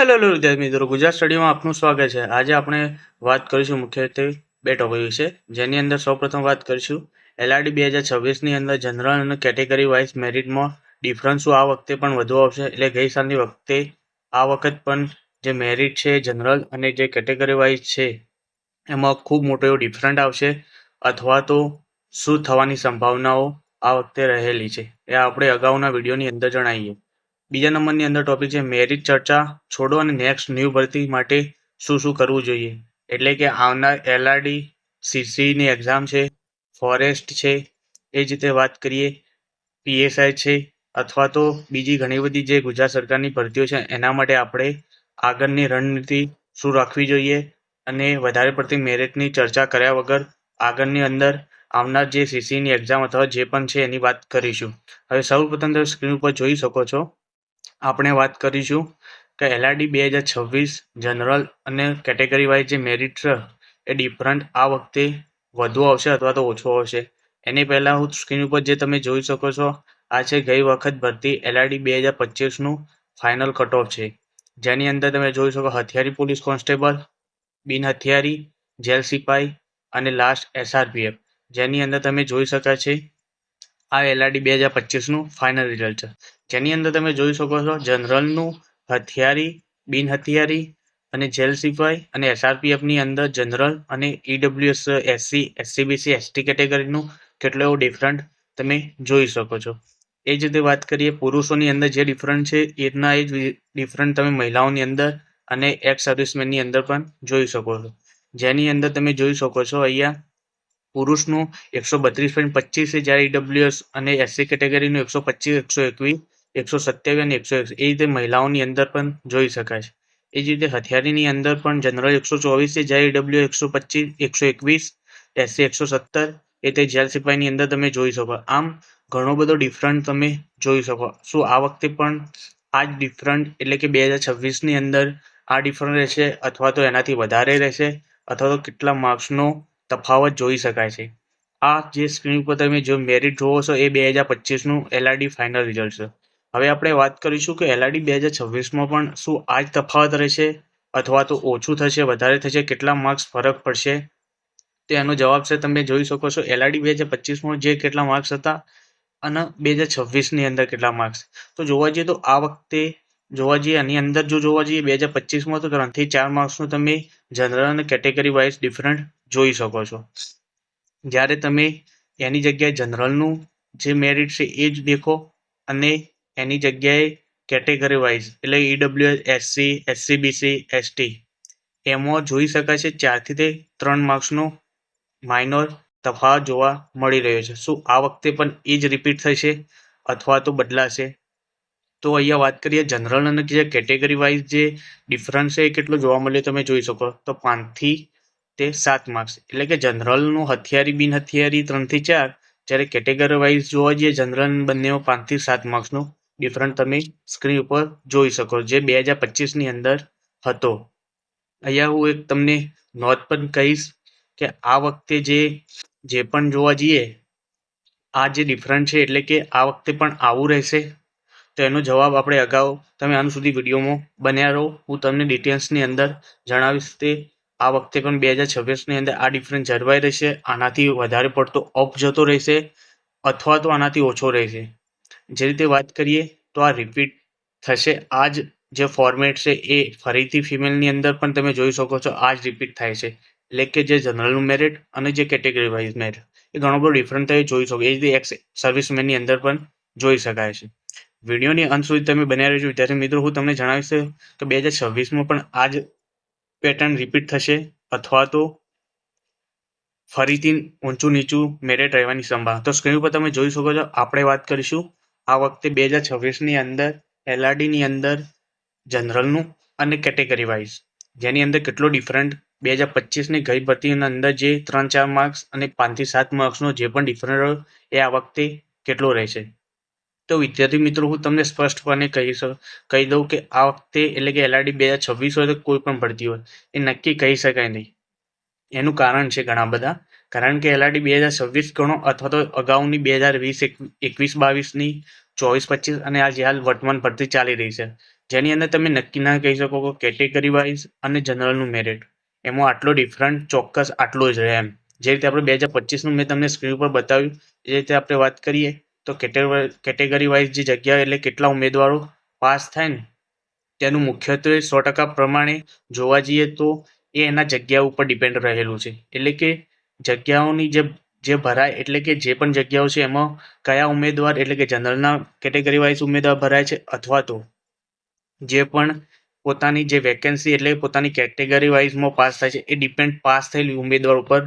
Hello વિદ્યાર્થી મિત્રો, ગુજરાત સ્ટડીમાં આપનું સ્વાગત છે। આજે આપણે વાત કરીશું મુખ્યત્વે બે ટોપિક વિશે, જેની અંદર સૌપ્રથમ વાત કરીશું એલઆરડી 2026ની અંદર જનરલ અને કેટેગરી વાઇઝ મેરિટમાં ડિફરન્સ શું આ વખતે પણ વધુ આવશે। એટલે ગઈ સાલની વખતે આ વખત પણ જે મેરિટ છે જનરલ અને જે કેટેગરી વાઇઝ છે એમાં ખૂબ મોટો એવો ડિફરન્ટ આવશે અથવા તો શું થવાની સંભાવનાઓ આ વખતે રહેલી છે એ આપણે અગાઉના વિડીયોની અંદર જણાવીએ। બીજા નંબરની અંદર ટોપિક છે મેરિટ ચર્ચા છોડો અને નેક્સ્ટ ન્યૂ ભરતી માટે શું શું કરવું જોઈએ। એટલે કે આવનાર એલઆરડી સીસીની એક્ઝામ છે, ફોરેસ્ટ છે, એ જ રીતે વાત કરીએ પીએસઆઈ છે અથવા તો બીજી ઘણી બધી જે ગુજરાત સરકારની ભરતીઓ છે એના માટે આપણે આગળની રણનીતિ શું રાખવી જોઈએ અને વધારે પડતી મેરિટની ચર્ચા કર્યા વગર આગળની અંદર આવનાર જે સીસીની એક્ઝામ અથવા જે પણ છે એની વાત કરીશું। હવે સૌપ્રથમ તમે સ્ક્રીન ઉપર જોઈ શકો છો, આપણે વાત કરીશું કે એલઆરડી 2026 જનરલ અને કેટેગરી વાઇઝ જે મેરિટ છે એ ડિફરન્ટ આ વખતે વધુ આવશે અથવા તો ઓછો આવશે। એની પહેલાં હું સ્ક્રીન ઉપર જે તમે જોઈ શકો છો આ છે ગઈ વખત ભરતી એલઆરડી 2025નું ફાઇનલ કટ ઓફ છે, જેની અંદર તમે જોઈ શકો હથિયારી પોલીસ કોન્સ્ટેબલ, બિન હથિયારી, જેલ સિપાઈ અને લાસ્ટ એસઆરપીએફ, જેની અંદર તમે જોઈ શકાય છે આ એલઆરડી 2025નું ફાઇનલ રિઝલ્ટ છે, જેની અંદર તમે જોઈ શકો છો જનરલનું, હથિયારી, બિન હથિયારી અને જેલ સિપાઈ અને એસઆરપીએફની અંદર જનરલ અને ઈડબ્લ્યુએસ એસસી, એસસીબીસી, એસટી કેટેગરીનું કેટલો એવો ડિફરન્ટ તમે જોઈ શકો છો। એ જ રીતે વાત કરીએ પુરુષોની અંદર જે ડિફરન્ટ છે એના એ જ ડિફરન્ટ તમે મહિલાઓની અંદર અને એક્સ સર્વિસમેનની અંદર પણ જોઈ શકો છો, જેની અંદર તમે જોઈ શકો છો અહીંયા પુરુષનું 132.25 છે, જ્યારે ઈડબ્લ્યુએસ અને એસસી કેટેગરીનું 125, 121, 127 અને 101 એ રીતે મહિલાઓની અંદર પણ જોઈ શકાય છે। એ જ રીતે હથિયારીની અંદર પણ જનરલ 124 છે, જ્યારે ઈડબ્લ્યુ 125, 121, એસસી 117 એ તે જેલ સિપાહીની અંદર તમે જોઈ શકો। આમ ઘણો બધો ડિફરન્ટ તમે જોઈ શકો। શું આ વખતે પણ આ જ ડિફરન્ટ એટલે કે 2026ની અંદર આ ડિફરન્ટ રહેશે અથવા તો એનાથી વધારે રહેશે અથવા તો કેટલા માર્ક્સનો તફાવત જોઈ શકાય છે। આ જે સ્ક્રીન ઉપર તમે જો મેરિટ જોવો છો એ 2025નું એલઆરડી ફાઇનલ રિઝલ્ટ છે। હવે આપણે વાત કરીશું કે એલઆરડી 2026માં પણ શું આ જ તફાવત રહેશે અથવા તો ઓછું થશે, વધારે થશે, કેટલા માર્ક્સ ફરક પડશે, તો એનો જવાબ છે તમે જોઈ શકો છો એલઆરડી 2025માં જે કેટલા માર્ક્સ હતા અને 2026ની અંદર કેટલા માર્ક્સ। તો જોવા જઈએ તો આ વખતે જોવા જઈએ આની અંદર જો જોવા જઈએ 2025માં તો 3 થી 4 માર્ક્સનું તમે જનરલ અને કેટેગરી વાઇઝ ડિફરન્ટ જોઈ શકો છો, જ્યારે તમે એની જગ્યાએ જનરલનું જે મેરિટ છે એ જ દેખો અને એની જગ્યાએ કેટેગરી વાઇઝ એટલે ઈડબ્લ્યુએસ, એસસી, એસસીબીસી, એસટી એમાં જોઈ શકાય છે 4 થી 3 માર્ક્સનો માઇનોર તફાવત જોવા મળી રહ્યો છે। શું આ વખતે પણ એ જ રિપીટ થશે અથવા તો બદલાશે? તો અહીંયા વાત કરીએ જનરલ અને જે કેટેગરી વાઇઝ જે ડિફરન્સ છે એ કેટલો જોવા મળ્યો તમે જોઈ શકો તો 5 થી 7 માર્ક્સ, એટલે કે જનરલનું હથિયારી, બિન હથિયારી 3 થી 4, જ્યારે કેટેગરી વાઇઝ જોવા જઈએ જનરલ બંનેમાં 5 થી 7 માર્ક્સનો ડિફરન્ટ તમે સ્ક્રીન ઉપર જોઈ શકો જે 2025ની અંદર હતો। અહીંયા હું એક તમને નોટ પણ કહીશ કે આ વખતે જે પણ જોવા જઈએ આ જે ડિફરન્ટ છે એટલે કે આ વખતે પણ આવું રહેશે, તો એનો જવાબ આપણે અગાઉ તમે આનું સુધી વિડીયોમાં બન્યા રહો, હું તમને ડિટેલ્સની અંદર જણાવીશ તે આ વખતે પણ 2026ની અંદર આ ડિફરન્સ જળવાઈ રહેશે, આનાથી વધારે પડતો અપ જતો રહેશે અથવા તો આનાથી ઓછો રહેશે। જે રીતે વાત કરીએ તો આ રિપીટ થશે, આ જ જે ફોર્મેટ છે એ ફરીથી ફિમેલની અંદર પણ તમે જોઈ શકો છો આ જ રિપીટ થાય છે, એટલે કે જે જનરલનું મેરિટ અને જે કેટેગરી વાઇઝ મેરિટ એ ઘણો બધો ડિફરન્ટ તમે જોઈ શકો, એ રીતે એક્સ સર્વિસમેનની અંદર પણ જોઈ શકાય છે। વિડીયોની અંત સુધી તમે બન્યા રહેજો વિદ્યાર્થી મિત્રો, હું તમને જણાવીશ કે 2026માં પણ આ જ પેટર્ન રિપીટ થશે અથવા તો ફરીથી ઊંચું નીચું મેરિટ રહેવાની સંભાવના। તો સ્ક્રીન ઉપર તમે જોઈ શકો છો આપણે વાત કરીશું આ વખતે 2026ની અંદર એલઆરડીની અંદર જનરલનું અને કેટેગરી વાઇઝ, જેની અંદર કેટલો ડિફરન્ટ 2025ની ગઈ ભરતીની અંદર જે 3-4 માર્ક્સ અને 5 થી 7 માર્ક્સનો જે પણ ડિફરન્ટ રહ્યો એ આ વખતે કેટલો રહેશે। તો વિદ્યાર્થી મિત્રો હું તમને સ્પષ્ટપણે કહી દઉં કે આ વખતે એટલે કે એલઆરડી 2026 હોય તો કોઈ પણ ભરતી હોય એ નક્કી કહી શકાય નહીં, એનું કારણ છે ઘણા બધા, કારણ કે એલઆરડી 2026 ગણો અથવા તો અગાઉની 2020, 21-22ની, 24-25 અને આ જે હાલ વર્તમાન ભરતી ચાલી રહી છે જેની અંદર તમે નક્કી ના કહી શકો કે કેટેગરી વાઇઝ અને જનરલનું મેરિટ એમાં આટલો ડિફરન્ટ ચોક્કસ આટલો જ રહે એમ. જે રીતે આપણે 2025નું મેં તમને સ્ક્રીન પર બતાવ્યું એ રીતે આપણે વાત કરીએ તો કેટેગરી વાઇઝ જે જગ્યા એટલે કેટલા ઉમેદવારો પાસ થાય ને તેનું મુખ્યત્વે 100% પ્રમાણે જોવા જઈએ તો એ એના જગ્યા ઉપર ડિપેન્ડ રહેલું છે. એટલે કે જગ્યાઓની જે ભરાય એટલે કે જે પણ જગ્યાઓ છે એમાં કયા ઉમેદવાર એટલે કે જનરલના કેટેગરી વાઇઝ ઉમેદવાર ભરાય છે અથવા તો જે પણ પોતાની જે વેકેન્સી એટલે પોતાની કેટેગરી વાઇઝમાં પાસ થાય છે એ ડિપેન્ડ પાસ થયેલી ઉમેદવાર ઉપર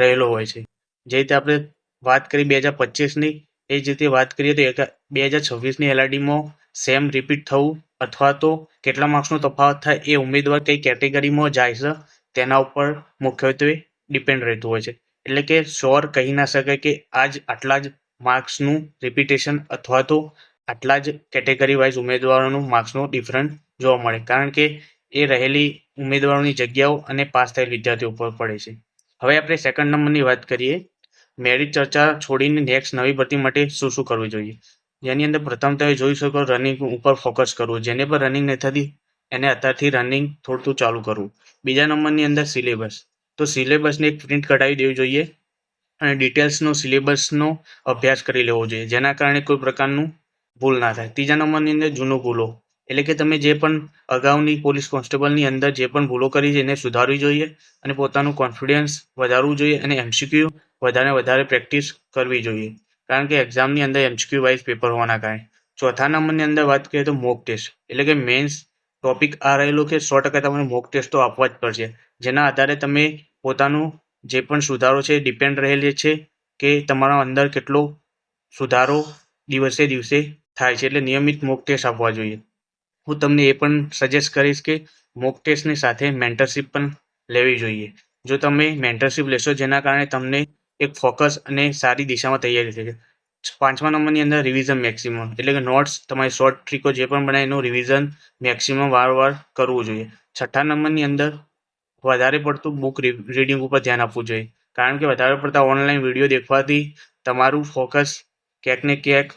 રહેલો હોય છે. જે રીતે આપણે વાત કરી 2025ની એ જ રીતે વાત કરીએ તો 2026ની એલઆરડીમાં સેમ રિપીટ થવું અથવા તો કેટલા માર્ક્સનો તફાવત થાય એ ઉમેદવાર કઈ કેટેગરીમાં જાય છે તેના ઉપર મુખ્યત્વે ડિપેન્ડ રહેતું હોય છે. એટલે કે શ્યોર કહી ના શકાય કે આટલા જ માર્ક્સનું રિપીટેશન અથવા તો આટલા જ કેટેગરી વાઇઝ ઉમેદવારોનું માર્ક્સનો ડિફરન્ટ જોવા મળે, કારણ કે એ રહેલી ઉમેદવારોની જગ્યાઓ અને પાસ થયેલ વિદ્યાર્થીઓ ઉપર પડે છે. હવે આપણે સેકન્ડ નંબરની વાત કરીએ, મેરિટ ચર્ચા છોડીને નેક્સ્ટ નવી ભરતી માટે શું શું કરવું જોઈએ. જેની અંદર પ્રથમ તમે જોઈ શકો રનિંગ ઉપર ફોકસ કરવું, જેને પર રનિંગ નથી થતી એને અત્યારથી રનિંગ થોડું ચાલુ કરવું. બીજા નંબરની અંદર સિલેબસ, તો સિલેબસને એક પ્રિન્ટ કઢાવી દેવી જોઈએ અને ડિટેલ્સનો સિલેબસનો અભ્યાસ કરી લેવો જોઈએ, જેના કારણે કોઈ પ્રકારનું ભૂલ ના થાય. ત્રીજા નંબરની અંદર જૂનો ભૂલો એટલે કે તમે જે પણ અગાઉની પોલીસ કોન્સ્ટેબલની અંદર જે પણ ભૂલો કરી છે એને સુધારવી જોઈએ અને પોતાનું કોન્ફિડન્સ વધારવું જોઈએ અને એમસીક્યુ વધારે પ્રેક્ટિસ કરવી જોઈએ, કારણ કે એક્ઝામની અંદર એમસીક્યુ વાઇઝ પેપર હોવાના કારણે. ચોથા નંબરની અંદર વાત કરીએ તો મોક ટેસ્ટ, એટલે કે મેન્સ ટોપિક આ રહેલો કે 100% તમને મોક ટેસ્ટ તો આપવા જ પડશે, જેના આધારે તમે પોતાનું જે પણ સુધારો છે ડિપેન્ડ રહેલી છે કે તમારા અંદર કેટલો સુધારો દિવસે દિવસે થાય છે. એટલે નિયમિત મોક ટેસ્ટ આપવા જોઈએ. હું તમને એ પણ સજેસ્ટ કરીશ કે મોક ટેસ્ટની સાથે મેન્ટરશિપ પણ લેવી જોઈએ. જો તમે મેન્ટરશિપ લેશો જેના કારણે તમને એક ફોકસ અને સારી દિશામાં તૈયારી થઈ છે. પાંચમા નંબરની અંદર રિવિઝન મેક્સિમમ, એટલે કે નોટ્સ તમારી શોર્ટ ટ્રીકો જે પણ બનાવે એનું રિવિઝન મેક્સિમમ વારંવાર કરવું જોઈએ. છઠ્ઠા નંબરની અંદર વધારે પડતું બુક રીડિંગ ઉપર ધ્યાન આપવું જોઈએ, કારણ કે વધારે પડતા ઓનલાઈન વિડીયો દેખવાથી તમારું ફોકસ ક્યાંક ને ક્યાંક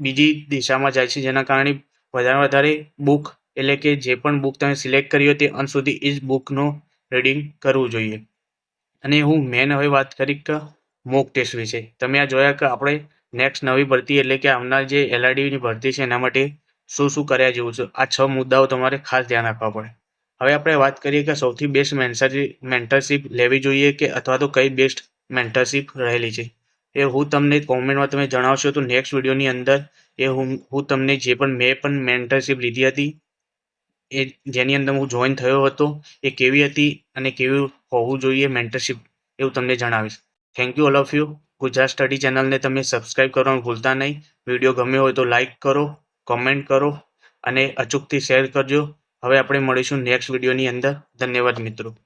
બીજી દિશામાં જાય છે, જેના કારણે વધારે બુક એટલે કે જે પણ બુક તમે સિલેક્ટ કરી હોય તે અંત સુધી એ જ બુકનો રીડિંગ કરવું જોઈએ. અને હું મેન હવે વાત કરી કે મોક ટેસ્ટ વિશે. તમે આ જોયા કે આપણે નેક્સ્ટ નવી ભરતી એટલે કે આવનાર જે એલઆરડીની ભરતી છે એના માટે શું શું કર્યા જેવું છે. આ 6 મુદ્દાઓ તમારે ખાસ ધ્યાન આપવા પડે. હવે આપણે વાત કરીએ કે સૌથી બેસ્ટ મેન્ટરશિપ લેવી જોઈએ કે અથવા તો કઈ બેસ્ટ મેન્ટરશિપ રહેલી છે. એ હું તમને કોમેન્ટમાં તમે જણાવશો તો નેક્સ્ટ વિડીયોની અંદર હું તમને જે પણ મેં પણ મેન્ટરશિપ લીધી હતી એ જેની અંદર હું જોઈન થયો હતો એ કેવી હતી અને કેવી હોવું જોઈએ મેન્ટરશિપ એવું તમને જણાવીશ. Thank you all of you. Gujarat study ચેનલને તમે સબસ્ક્રાઇબ કરવાનું ભૂલતા નહીં. વિડીયો ગમ્યો હોય તો લાઇક કરો, કોમેન્ટ કરો અને અચૂકથી શેર કરજો. હવે આપણે મળીશું નેક્સ્ટ વિડીયોની અંદર. ધન્યવાદ મિત્રો.